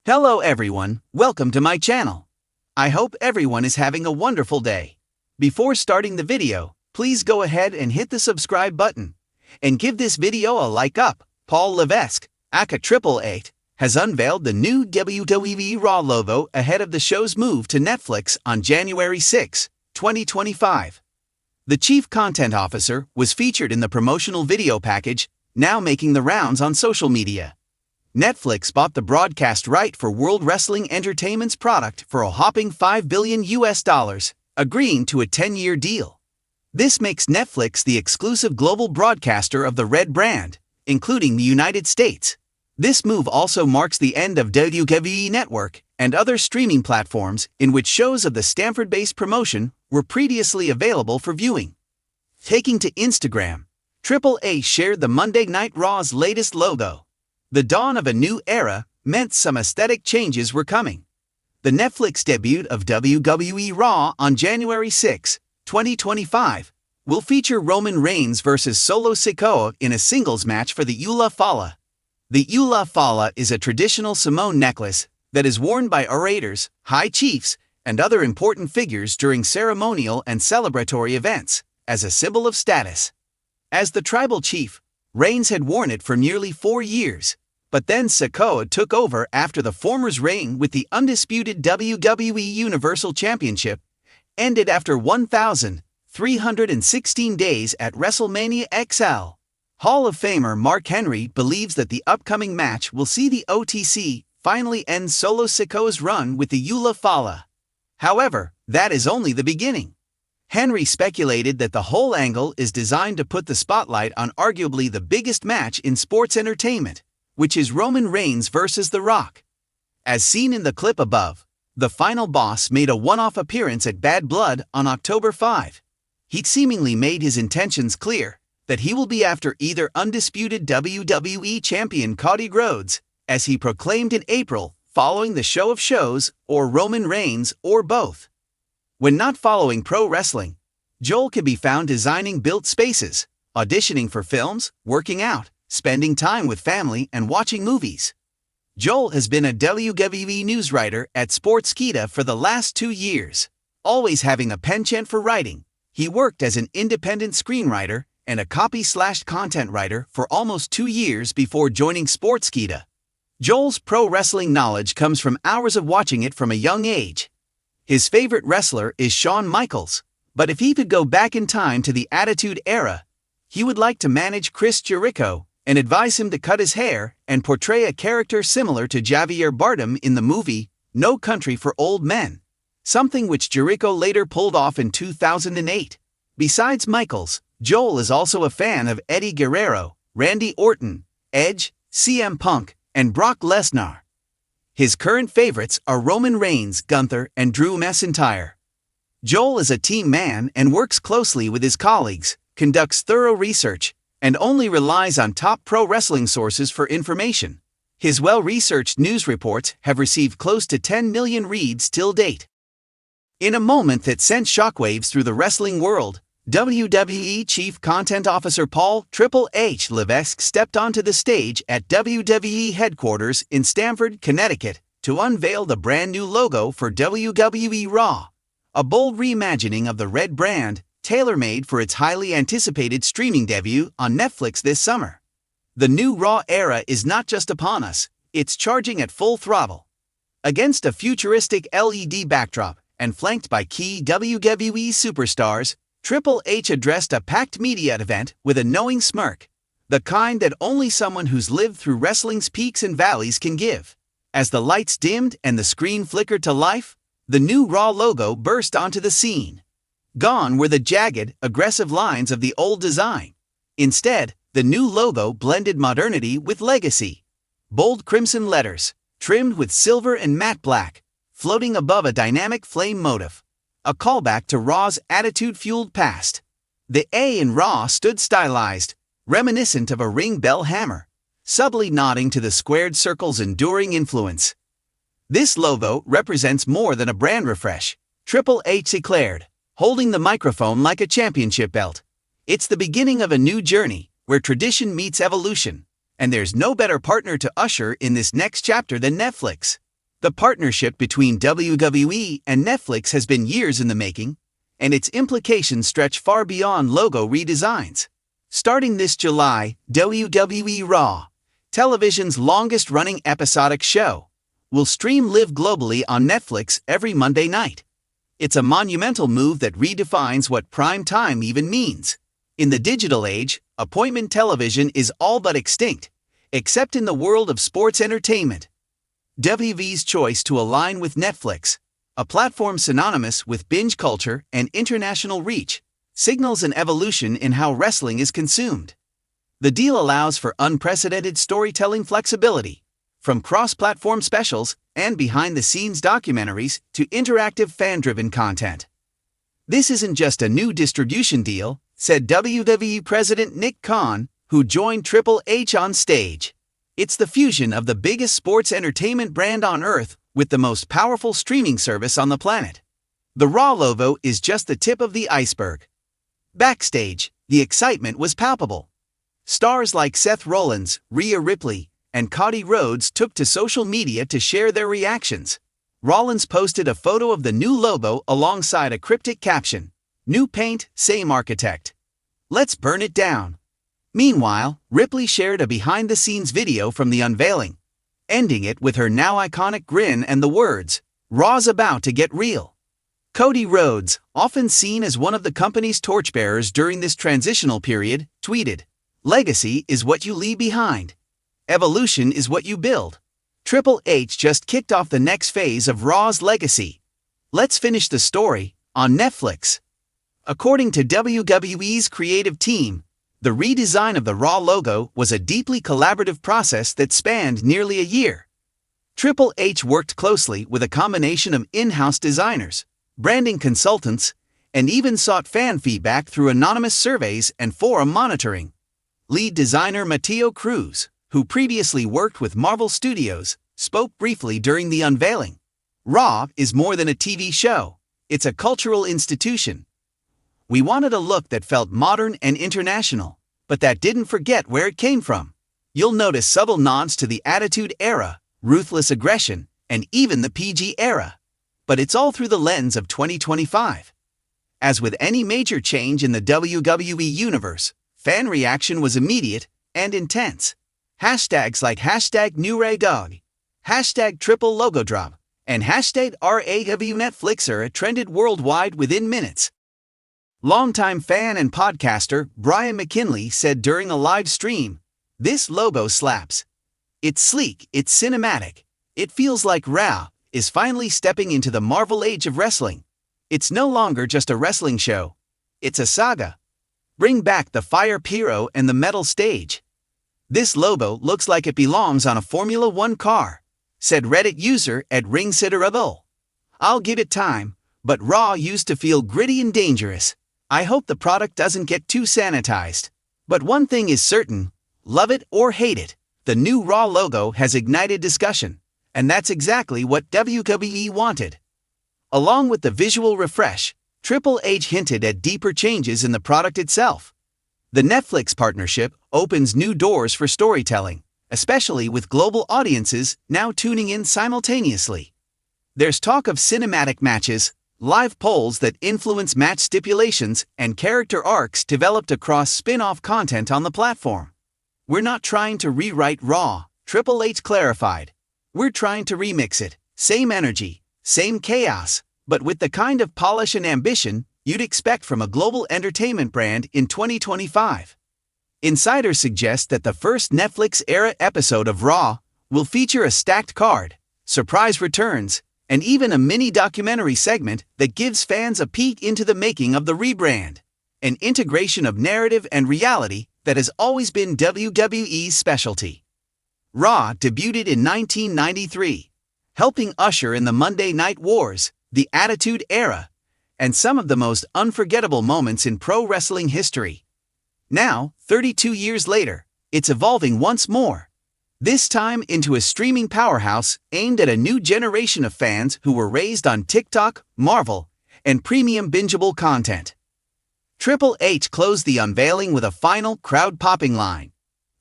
Hello everyone, welcome to my channel. I hope everyone is having a wonderful day. Before starting the video, please go ahead and hit the subscribe button. And give this video a like up. Paul Levesque, aka Triple H, has unveiled the new WWE Raw logo ahead of the show's move to Netflix on January 6, 2025. The Chief Content Officer was featured in the promotional video package, now making the rounds on social media. Netflix bought the broadcast right for World Wrestling Entertainment's product for a whopping $5 billion, agreeing to a 10-year deal. This makes Netflix the exclusive global broadcaster of the Red brand, including the United States. This move also marks the end of WWE Network and other streaming platforms in which shows of the Stamford-based promotion were previously available for viewing. Taking to Instagram, Triple H shared the Monday Night Raw's latest logo. The dawn of a new era meant some aesthetic changes were coming. The Netflix debut of WWE Raw on January 6, 2025, will feature Roman Reigns vs. Solo Sikoa in a singles match for the Ula Fala. The Ula Fala is a traditional Samoan necklace that is worn by orators, high chiefs, and other important figures during ceremonial and celebratory events, as a symbol of status. As the tribal chief, Reigns had worn it for nearly 4 years. But then Sikoa took over after the former's reign with the undisputed WWE Universal Championship ended after 1,316 days at WrestleMania XL. Hall of Famer Mark Henry believes that the upcoming match will see the OTC finally end Solo Sikoa's run with the Ula Fala. However, that is only the beginning. Henry speculated that the whole angle is designed to put the spotlight on arguably the biggest match in sports entertainment, which is Roman Reigns vs. The Rock. As seen in the clip above, the final boss made a one-off appearance at Bad Blood on October 5. He seemingly made his intentions clear, that he will be after either undisputed WWE champion Cody Rhodes, as he proclaimed in April following the Show of Shows, or Roman Reigns, or both. When not following pro wrestling, Joel can be found designing built spaces, auditioning for films, working out, spending time with family, and watching movies. Joel has been a WWE news writer at Sportskeeda for the last 2 years. Always having a penchant for writing, he worked as an independent screenwriter and a copy/content writer for almost 2 years before joining Sportskeeda. Joel's pro wrestling knowledge comes from hours of watching it from a young age. His favorite wrestler is Shawn Michaels, but if he could go back in time to the Attitude Era, he would like to manage Chris Jericho and advise him to cut his hair and portray a character similar to Javier Bardem in the movie No Country for Old Men, something which Jericho later pulled off in 2008. Besides Michaels, Joel is also a fan of Eddie Guerrero, Randy Orton, Edge, CM Punk, and Brock Lesnar. His current favorites are Roman Reigns, Gunther, and Drew McIntyre. Joel is a team man and works closely with his colleagues, conducts thorough research, and only relies on top pro wrestling sources for information. His well-researched news reports have received close to 10 million reads till date. In a moment that sent shockwaves through the wrestling world, WWE Chief Content Officer Paul Triple H Levesque stepped onto the stage at WWE headquarters in Stamford, Connecticut, to unveil the brand new logo for WWE Raw, a bold reimagining of the Red brand, tailor-made for its highly anticipated streaming debut on Netflix this summer. The new Raw era is not just upon us, it's charging at full throttle. Against a futuristic LED backdrop and flanked by key WWE superstars, Triple H addressed a packed media event with a knowing smirk, the kind that only someone who's lived through wrestling's peaks and valleys can give. As the lights dimmed and the screen flickered to life, the new Raw logo burst onto the scene. Gone were the jagged, aggressive lines of the old design. Instead, the new logo blended modernity with legacy. Bold crimson letters, trimmed with silver and matte black, floating above a dynamic flame motif. A callback to Raw's attitude-fueled past. The A in Raw stood stylized, reminiscent of a ring bell hammer, subtly nodding to the squared circle's enduring influence. This logo represents more than a brand refresh, Triple H declared, holding the microphone like a championship belt. It's the beginning of a new journey, where tradition meets evolution, and there's no better partner to usher in this next chapter than Netflix. The partnership between WWE and Netflix has been years in the making, and its implications stretch far beyond logo redesigns. Starting this July, WWE Raw, television's longest-running episodic show, will stream live globally on Netflix every Monday night. It's a monumental move that redefines what prime time even means. In the digital age, appointment television is all but extinct, except in the world of sports entertainment. WWE's choice to align with Netflix, a platform synonymous with binge culture and international reach, signals an evolution in how wrestling is consumed. The deal allows for unprecedented storytelling flexibility, from cross-platform specials and behind-the-scenes documentaries to interactive fan-driven content. This isn't just a new distribution deal, said WWE President Nick Khan, who joined Triple H on stage. It's the fusion of the biggest sports entertainment brand on Earth with the most powerful streaming service on the planet. The Raw logo is just the tip of the iceberg. Backstage, the excitement was palpable. Stars like Seth Rollins, Rhea Ripley, and Cody Rhodes took to social media to share their reactions. Rollins posted a photo of the new logo alongside a cryptic caption, "New paint, same architect. Let's burn it down." Meanwhile, Ripley shared a behind-the-scenes video from the unveiling, ending it with her now iconic grin and the words, "Raw's about to get real." Cody Rhodes, often seen as one of the company's torchbearers during this transitional period, tweeted, "Legacy is what you leave behind. Evolution is what you build." Triple H just kicked off the next phase of Raw's legacy. Let's finish the story on Netflix. According to WWE's creative team, the redesign of the Raw logo was a deeply collaborative process that spanned nearly a year. Triple H worked closely with a combination of in-house designers, branding consultants, and even sought fan feedback through anonymous surveys and forum monitoring. Lead designer Mateo Cruz, who previously worked with Marvel Studios, spoke briefly during the unveiling. Raw is more than a TV show, it's a cultural institution. We wanted a look that felt modern and international, but that didn't forget where it came from. You'll notice subtle nods to the Attitude Era, Ruthless Aggression, and even the PG era. But it's all through the lens of 2025. As with any major change in the WWE universe, fan reaction was immediate and intense. Hashtags like #NewRayDog, #Triple Logo Drop, and #RAWNetflixer trended worldwide within minutes. Longtime fan and podcaster Brian McKinley said during a live stream, "This logo slaps. It's sleek, it's cinematic. It feels like Raw is finally stepping into the Marvel age of wrestling. It's no longer just a wrestling show. It's a saga. Bring back the fire pyro and the metal stage. This logo looks like it belongs on a Formula One car," said Reddit user at @RingSitterable. "I'll give it time, but Raw used to feel gritty and dangerous. I hope the product doesn't get too sanitized. But one thing is certain, love it or hate it, the new Raw logo has ignited discussion, and that's exactly what WWE wanted." Along with the visual refresh, Triple H hinted at deeper changes in the product itself. The Netflix partnership opens new doors for storytelling, especially with global audiences now tuning in simultaneously. There's talk of cinematic matches, live polls that influence match stipulations, and character arcs developed across spin-off content on the platform. "We're not trying to rewrite Raw," Triple H clarified. "We're trying to remix it, same energy, same chaos, but with the kind of polish and ambition you'd expect from a global entertainment brand in 2025. Insiders suggest that the first Netflix-era episode of Raw will feature a stacked card, surprise returns, and even a mini-documentary segment that gives fans a peek into the making of the rebrand, an integration of narrative and reality that has always been WWE's specialty. Raw debuted in 1993, helping usher in the Monday Night Wars, the Attitude Era, and some of the most unforgettable moments in pro wrestling history. Now, 32 years later, it's evolving once more, this time into a streaming powerhouse aimed at a new generation of fans who were raised on TikTok, Marvel, and premium bingeable content. Triple H closed the unveiling with a final crowd-popping line.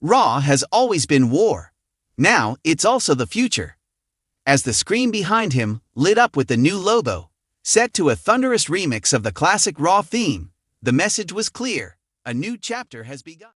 "Raw has always been war. Now it's also the future." As the screen behind him lit up with the new logo, set to a thunderous remix of the classic Raw theme, the message was clear: a new chapter has begun.